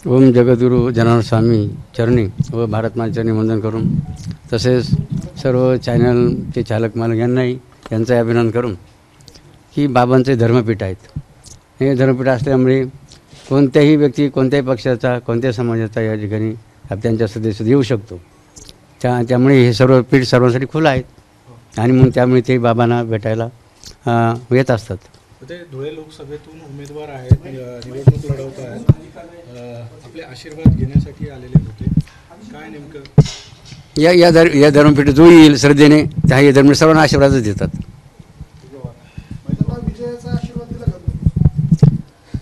ओम जगद्गुरु जनार्दन स्वामी चरणी व भारत माता चरणी वंदन करून तसेच सर्व चॅनलचे चालक मालक यांनाही यांचा अभिनंदन करून की बाबांचे धर्मपीठ आहेत. हे धर्मपीठ असल्यामुळे कोणत्याही व्यक्ती कोणत्याही पक्षाचा कोणत्याही समाजाचा या ठिकाणी त्यांच्या सदस्य येऊ शकतो. त्यामुळे हे सर्व पीठ सर्वांसाठी खुलं आहेत आणि म्हणून त्यामुळे ते बाबांना भेटायला येत असतात. ते धुळे लोकसभेतून उमेदवार आहेत, निवडणूक लढवत आहेत, आपले आशीर्वाद घेण्यासाठी आलेले होते. काय नेमकं या धर्मपीठ जो येईल श्रद्धेने त्या हे धर्मपीठ सर्वांना आशीर्वादच देतात.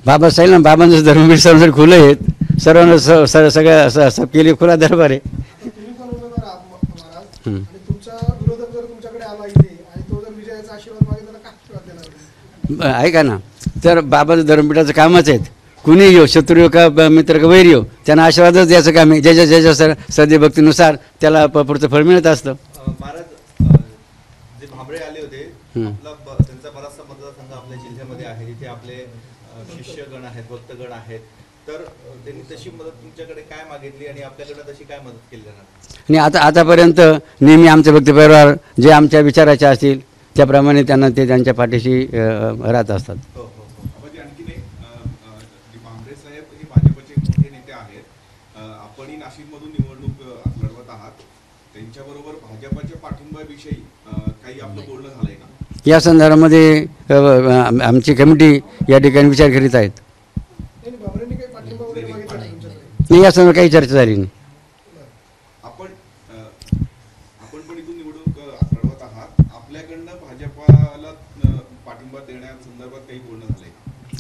बाबा सांगितलं ना, बाबांचं धर्मपीठ सर्वांसाठी खुलं आहेत. सर्वांना सगळ्या केली खुला दरबार आहे. ऐका ना, तर बाबाचं धर्मपीठाचं कामच आहेत. कुणी येऊ, शत्रू का मित्र का वैर येऊ, त्यांना आशीर्वादच द्यायचं काम आहे. ज्याच्या श्रद्धेभक्तीनुसार त्याला पुढचं फळ मिळत असतं. महाराज जे भांबरे आले होते, त्यांचा बराचसा मतदारसंघ आपल्या जिल्ह्यामध्ये आहे, जिथे आपले शिष्यगण आहेत, भक्तगण आहेत. तर त्यांनी तशी मदत तुमच्याकडे काय मागितली आणि आपल्याकडे तशी काय मदत केली जाणार? आणि आतापर्यंत नेहमी आमचे भक्त परिवार जे आमच्या विचाराचे असतील त्याप्रमाणे त्यांना ते त्यांच्या पाठीशी राहत असतात. आणखीन एक, भांबरे साहेब हे भाजपचे मोठे नेते आहेत. आपणही नाशिकमधून निवडणूक लढवत आहात. त्यांच्याबरोबर भाजपच्या पाठिंब्याविषयी काही आपलं बोलणं झालंय का? या संदर्भामध्ये आमची कमिटी या ठिकाणी विचार करीत आहेत. नाही, या संदर्भात काही चर्चा झाली नाही. आपण पण इथून निवडणूक लढवत आहात. आपल्याकडनं भाजपला पाठिंबा देण्यासंदर्भात काही बोलणं झालंय?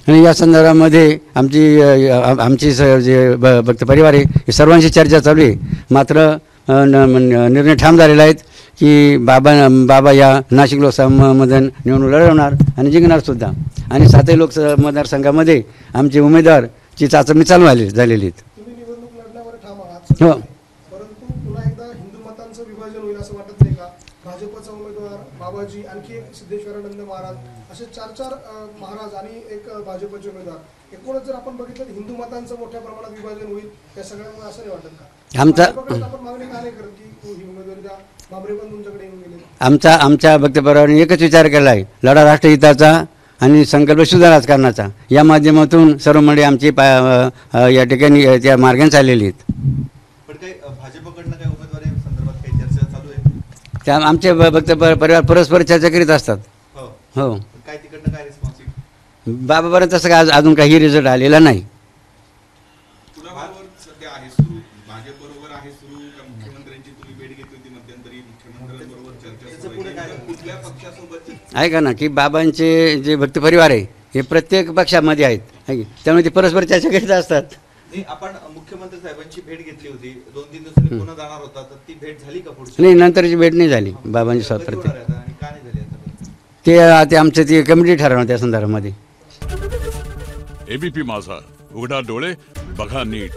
आणि या संदर्भामध्ये आमची जे भक्त परिवार आहे हे सर्वांची चर्चा चालू आहे. मात्र निर्णय ठाम झालेला आहेत की बाबा या नाशिक लोकसभा निवडणूक लढवणार आणि जिंकणार सुद्धा. आणि 7 लोकसभा मतदारसंघामध्ये आमचे उमेदवारची चाचणी चालू झालेली आहेत. हो, परंतु पुन्हा एकदा हिंदू मतांचं विभाजन होईल असं वाटत नाही का? भाजपचा उमेदवार बाबाजी, आणखी एक सिद्धेश्वरानंद महाराज, असे 4 महाराज आणि एक भाजपचे उमेदवार, एकूणच जर आपण बघितलं तर हिंदू मतांचं मोठ्या प्रमाणात विभाजन होईल. त्या सगळ्यामुळे असं नाही वाटत का आपण मागणी का नाही करत की ही उमेदवारी द्या, बाबरे पण तुमच्याकडे येऊन गेले? आमच्या भक्त परिवाराने एकच विचार केला आहे, लढा राष्ट्रहिताचा आणि संकल्प शुद्ध राजकारणाचा. या माध्यमातून सर्व मंडळी आमची या ठिकाणी त्या मार्गाने चाललेली आहेत. भाजपकडनं काही उमेदवारी संदर्भात काही चर्चा चालू आहे? त्या आमचे भक्त परिवार परस्पर चर्चा करीत असतात. हो, काय तिकडनं काय रिस्पॉन्स? बाबापर्यंत तसं काय अजून काही रिझल्ट आलेला नाही. सध्या आहे सुरू, भाजपबरोबर आहे सुरू का? मुख्यमंत्र्यांची तुम्ही भेट घेतली होती मध्यंतरी, मुख्यमंत्र्यांबरोबर चर्चा कुठल्या पक्षासोबत? ऐका ना, की बाबांचे जे भक्त परिवार आहे हे प्रत्येक पक्षामध्ये आहेत, त्यामुळे ते परस्पर चर्चा करीत असतात. आपण मुख्यमंत्री साहेबांची भेट घेतली होती, 2-3 दिवसांनी पुन्हा जाणार होता, तर ती भेट झाली का पुढची? नाही, नंतरची भेट नाही झाली बाबांची स्वतः. आणि का नाही झाली ते आमचं ती कमिटी ठरवणार त्या संदर्भामध्ये. एबीपी माझा, उघडा डोळे बघा नीट.